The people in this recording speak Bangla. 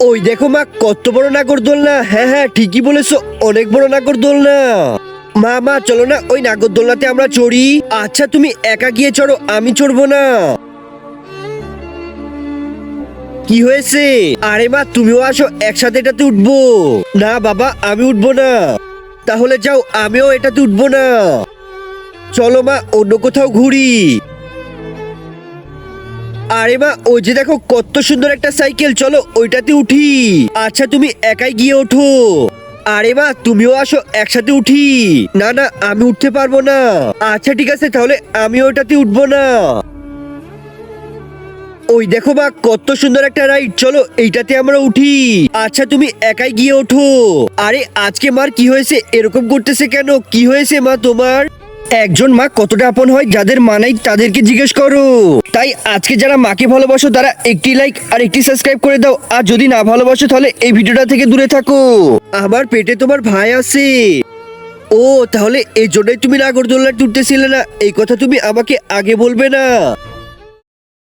ওই দেখো মা, কত বড় নাগরদোলনা। হ্যাঁ হ্যাঁ, ঠিকই বলেছো, অনেক বড় নাগরদোলনা। মা মা, চলো না ওই নাগরদোলনাতে আমরা চড়ি। আচ্ছা তুমি একা গিয়ে চড়ো, আমি চড়বো না। কি হয়েছে? আরে মা, তুমিও আসো, একসাথে এটাতে উঠবো। না বাবা, আমি উঠবো না। তাহলে যাও, আমিও এটাতে উঠবো না। চলো মা, অন্য কোথাও ঘুরি। আরে মা, ওই যে দেখো কত সুন্দর একটা সাইকেল, চলো ওইটাতে উঠি। আচ্ছা তুমি একাই গিয়ে ওঠো। আরে মা, তুমিও আসো, একসাথে উঠি। না না, আমি উঠতে পারবো না। আচ্ছা ঠিক আছে, তাহলে আমি ওইটাতে উঠবো না। ওই দেখো মা, কত সুন্দর একটা রাইড, চলো এইটাতে আমরা উঠি। আচ্ছা তুমি একাই গিয়ে ওঠো। আরে আজকে মার কি হয়েছে, এরকম করতেছে কেন? কি হয়েছে মা তোমার? একজন মা কতটা আপন হয়, যাদের মা নাই তাদেরকে জিজ্ঞেস করো। তাই আজকে যারা মাকে ভালোবাসো তারা একটি লাইক আর একটি সাবস্ক্রাইব করে দাও, আর যদি না ভালোবাসো তাহলে এই ভিডিওটা থেকে দূরে থাকো। আমার পেটে তোমার ভাই আছে। ও, তাহলে এই জন্যই তুমি নাগরদোলনা তুলতেছিলে না? এই কথা তুমি আমাকে আগে বলবে না?